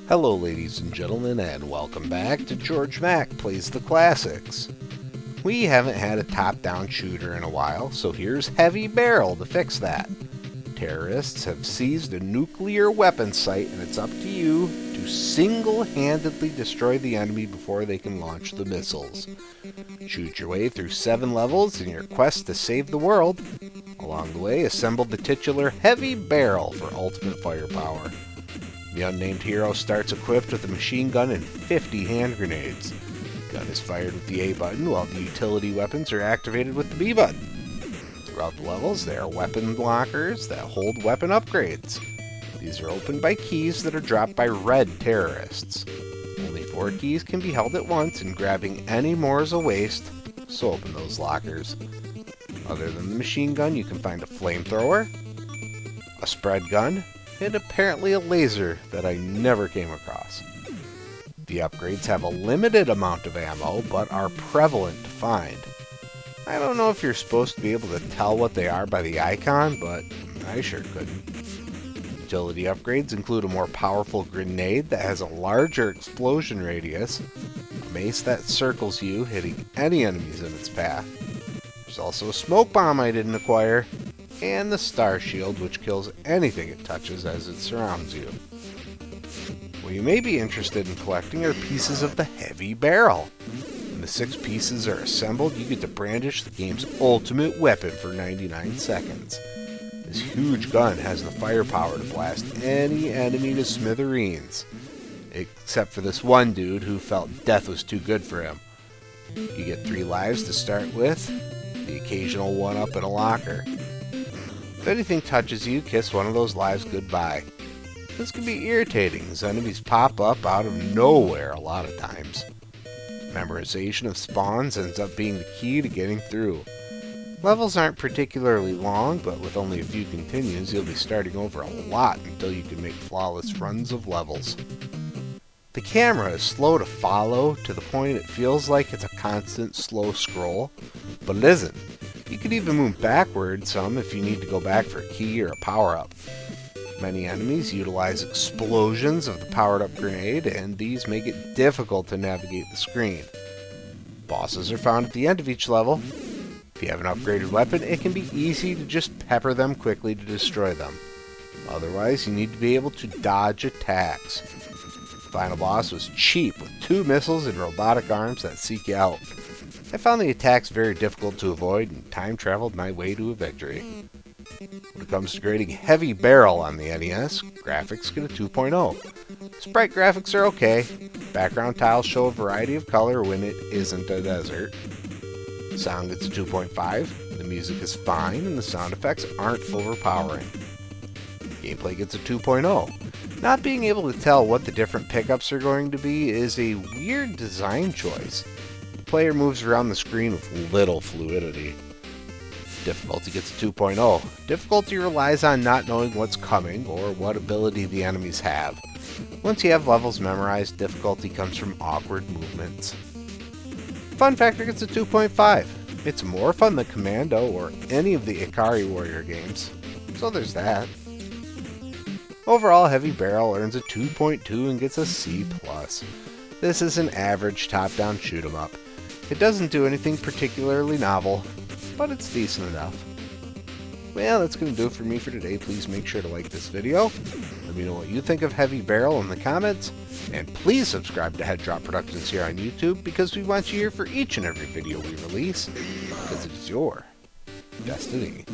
Hello ladies and gentlemen, and welcome back to Georg Mack Plays the Classics. We haven't had a top-down shooter in a while, so here's Heavy Barrel to fix that. Terrorists have seized a nuclear weapons site, and it's up to you to single-handedly destroy the enemy before they can launch the missiles. Shoot your way through 7 levels in your quest to save the world. Along the way, assemble the titular Heavy Barrel for ultimate firepower. The unnamed hero starts equipped with a machine gun and 50 hand grenades. The gun is fired with the A button, while the utility weapons are activated with the B button. Throughout the levels, there are weapon lockers that hold weapon upgrades. These are opened by keys that are dropped by red terrorists. Only 4 keys can be held at once, and grabbing any more is a waste, so open those lockers. Other than the machine gun, you can find a flamethrower, a spread gun, and apparently a laser that I never came across. The upgrades have a limited amount of ammo, but are prevalent to find. I don't know if you're supposed to be able to tell what they are by the icon, but I sure couldn't. Utility upgrades include a more powerful grenade that has a larger explosion radius, a mace that circles you, hitting any enemies in its path. There's also a smoke bomb I didn't acquire, and the Star Shield, which kills anything it touches as it surrounds you. What you may be interested in collecting are pieces of the Heavy Barrel. When the 6 pieces are assembled, you get to brandish the game's ultimate weapon for 99 seconds. This huge gun has the firepower to blast any enemy to smithereens, except for this one dude who felt death was too good for him. You get 3 lives to start with, the occasional 1-up in a locker. If anything touches you, kiss one of those lives goodbye. This can be irritating, as enemies pop up out of nowhere a lot of times. Memorization of spawns ends up being the key to getting through. Levels aren't particularly long, but with only a few continues, you'll be starting over a lot until you can make flawless runs of levels. The camera is slow to follow, to the point it feels like it's a constant slow scroll, but it isn't. You can even move backward some if you need to go back for a key or a power-up. Many enemies utilize explosions of the powered-up grenade, and these make it difficult to navigate the screen. Bosses are found at the end of each level. If you have an upgraded weapon, it can be easy to just pepper them quickly to destroy them. Otherwise, you need to be able to dodge attacks. The final boss was cheap, with 2 missiles and robotic arms that seek you out. I found the attacks very difficult to avoid and time traveled my way to a victory. When it comes to grading Heavy Barrel on the NES, graphics get a 2.0. Sprite graphics are okay. Background tiles show a variety of color when it isn't a desert. Sound gets a 2.5. The music is fine and the sound effects aren't overpowering. Gameplay gets a 2.0. Not being able to tell what the different pickups are going to be is a weird design choice. The player moves around the screen with little fluidity. Difficulty gets a 2.0. Difficulty relies on not knowing what's coming or what ability the enemies have. Once you have levels memorized, difficulty comes from awkward movements. Fun factor gets a 2.5. It's more fun than Commando or any of the Ikari Warrior games, so there's that. Overall, Heavy Barrel earns a 2.2 and gets a C+. This is an average top-down shoot-'em-up. It doesn't do anything particularly novel, but it's decent enough. Well, that's going to do it for me for today. Please make sure to like this video. Let me know what you think of Heavy Barrel in the comments. And please subscribe to Head Drop Productions here on YouTube, because we want you here for each and every video we release, because it is your destiny.